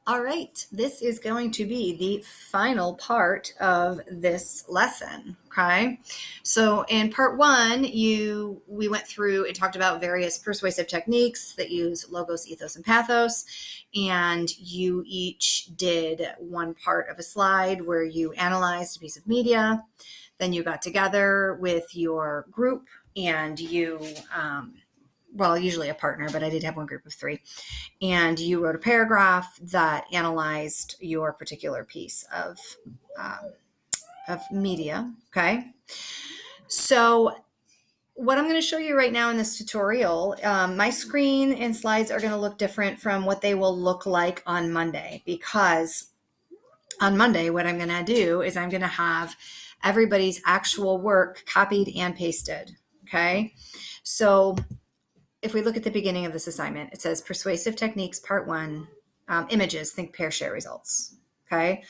All right, this is going to be the final part of this lesson, okay? So in part one, we went through and talked about various persuasive techniques that use logos, ethos, and pathos, and you each did one part of a slide where you analyzed a piece of media, then you got together with your group and you, usually a partner, but I did have one group of three, and you wrote a paragraph that analyzed your particular piece of media. Okay. So what I'm going to show you right now in this tutorial, my screen and slides are going to look different from what they will look like on Monday, because on Monday, what I'm going to do is I'm going to have everybody's actual work copied and pasted. Okay. So if we look at the beginning of this assignment, it says Persuasive Techniques, Part 1, Images, Think, Pair, Share Results. Okay.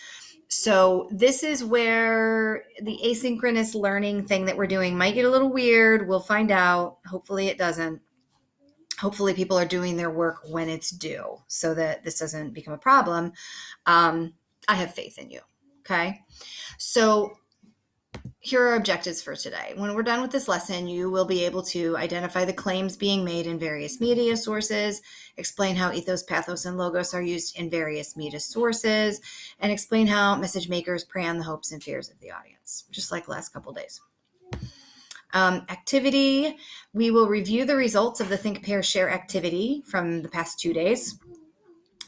So this is where the asynchronous learning thing that we're doing might get a little weird. We'll find out. Hopefully it doesn't. Hopefully people are doing their work when it's due so that this doesn't become a problem. I have faith in you. Okay. So here are objectives for today. When we're done with this lesson, you will be able to identify the claims being made in various media sources, explain how ethos, pathos, and logos are used in various media sources, and explain how message makers prey on the hopes and fears of the audience, just like the last couple days. Activity, we will review the results of the Think, Pair, Share activity from the past 2 days.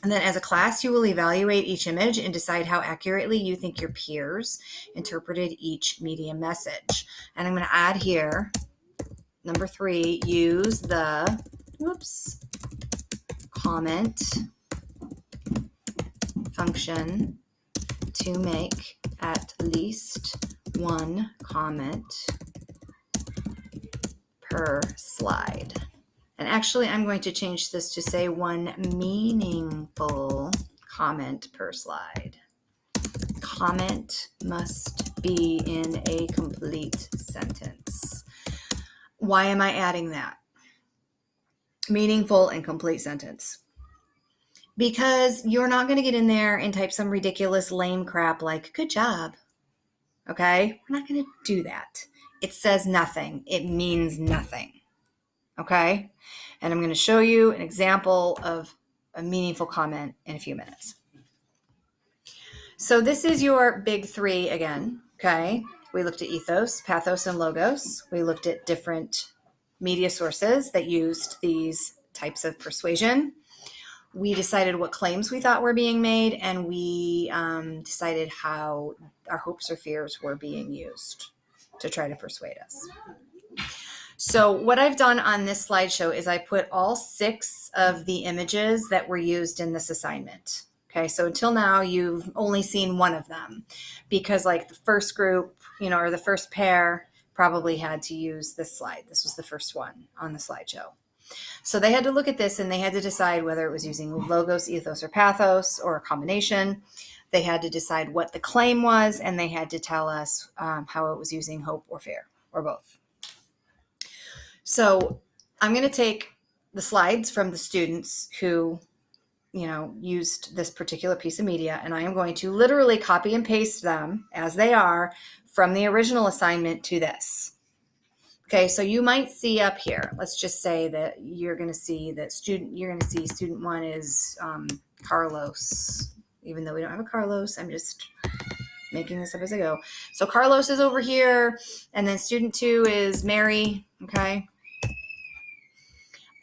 And then as a class, you will evaluate each image and decide how accurately you think your peers interpreted each media message. And I'm going to add here, number 3, use the comment function to make at least one comment per slide. And actually, I'm going to change this to say one meaningful comment per slide. Comment must be in a complete sentence. Why am I adding that? Meaningful and complete sentence. Because you're not going to get in there and type some ridiculous lame crap like, good job. Okay? We're not going to do that. It says nothing. It means nothing. Okay? And I'm going to show you an example of a meaningful comment in a few minutes. So this is your big 3 again, okay? We looked at ethos, pathos, and logos. We looked at different media sources that used these types of persuasion. We decided what claims we thought were being made, and we decided how our hopes or fears were being used to try to persuade us. So what I've done on this slideshow is I put all 6 of the images that were used in this assignment. Okay, so until now, you've only seen one of them because like the first group, or the first pair probably had to use this slide. This was the first one on the slideshow. So they had to look at this and they had to decide whether it was using logos, ethos, or pathos, or a combination. They had to decide what the claim was, and they had to tell us how it was using hope or fear, or both. So I'm going to take the slides from the students who, used this particular piece of media, and I am going to literally copy and paste them as they are from the original assignment to this. Okay, so you might see up here, let's just say that you're going to see student 1 is Carlos, even though we don't have a Carlos. I'm just making this up as I go. So Carlos is over here, and then student 2 is Mary, okay?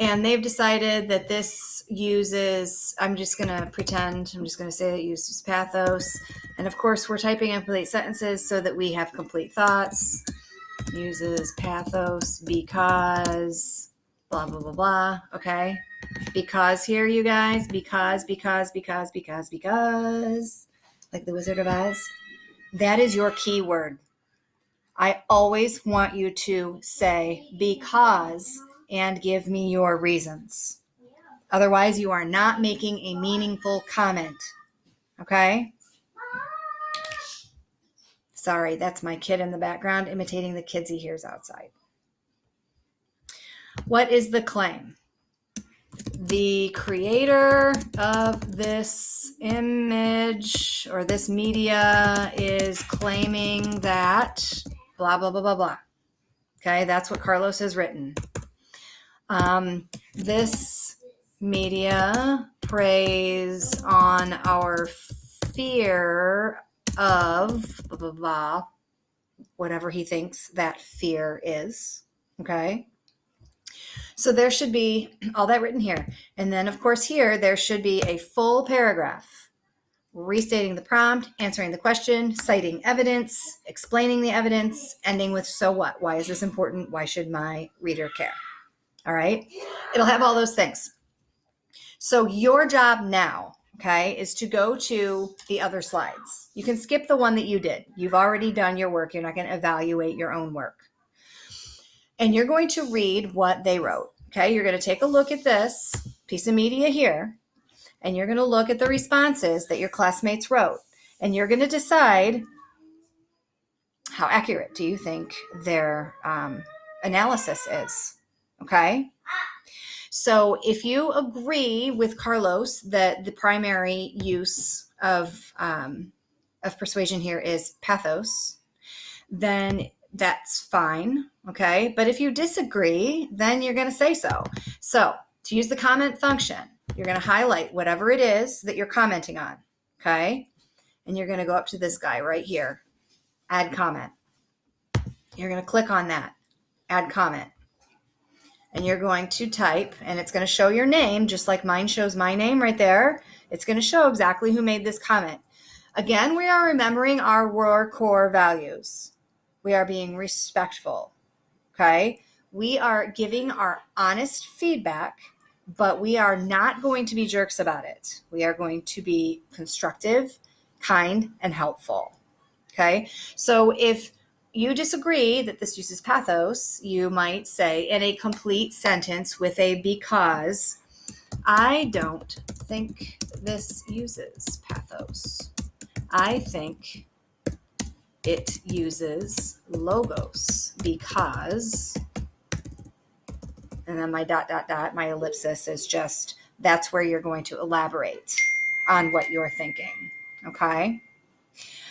And they've decided that this uses, I'm just going to say it uses pathos. And of course, we're typing in complete sentences so that we have complete thoughts. Uses pathos because blah, blah, blah, blah. Okay. Because here, you guys, because, like the Wizard of Oz. That is your key word. I always want you to say because and give me your reasons. Otherwise, you are not making a meaningful comment. Okay? Sorry, that's my kid in the background imitating the kids he hears outside. What is the claim? The creator of this image or this media is claiming that blah, blah, blah, blah, blah. Okay, that's what Carlos has written. This media preys on our fear of blah, blah, blah, whatever he thinks that fear is. Okay. So there should be all that written here. And then, of course, here, there should be a full paragraph restating the prompt, answering the question, citing evidence, explaining the evidence, ending with so what? Why is this important? Why should my reader care? All right. It'll have all those things. So your job now, okay, is to go to the other slides. You can skip the one that you did. You've already done your work. You're not going to evaluate your own work. And you're going to read what they wrote. Okay. You're going to take a look at this piece of media here, and you're going to look at the responses that your classmates wrote. And you're going to decide how accurate do you think their analysis is. Okay. So if you agree with Carlos that the primary use of persuasion here is pathos, then that's fine. Okay. But if you disagree, then you're going to say so. So to use the comment function, you're going to highlight whatever it is that you're commenting on. Okay. And you're going to go up to this guy right here, add comment. You're going to click on that, add comment. And you're going to type, and it's going to show your name, just like mine shows my name right there. It's going to show exactly who made this comment. Again, we are remembering our core values. We are being respectful, okay? We are giving our honest feedback, but we are not going to be jerks about it. We are going to be constructive, kind, and helpful, okay? So if you disagree that this uses pathos, you might say in a complete sentence with a because, I don't think this uses pathos. I think it uses logos because, and then my ... my ellipsis is just, that's where you're going to elaborate on what you're thinking, okay?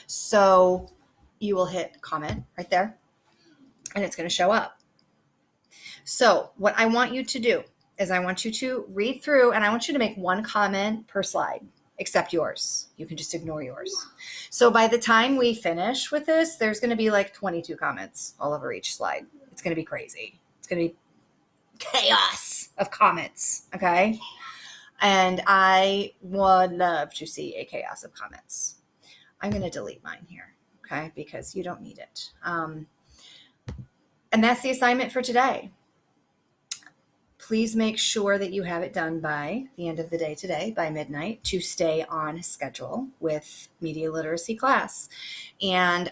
So you will hit comment right there, and it's going to show up. So what I want you to do is I want you to read through, and I want you to make one comment per slide, except yours. You can just ignore yours. So by the time we finish with this, there's going to be like 22 comments all over each slide. It's going to be crazy. It's going to be chaos of comments, okay? And I would love to see a chaos of comments. I'm going to delete mine here, okay, because you don't need it. And that's the assignment for today. Please make sure that you have it done by the end of the day today, by midnight, to stay on schedule with media literacy class. And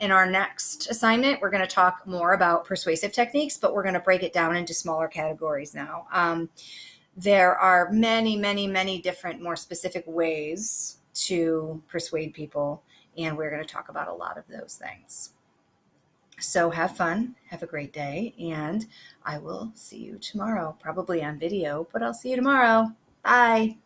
in our next assignment, we're going to talk more about persuasive techniques, but we're going to break it down into smaller categories now. There are many, many, many different, more specific ways to persuade people, and we're going to talk about a lot of those things. So have fun, have a great day, and I will see you tomorrow, probably on video, but I'll see you tomorrow. Bye.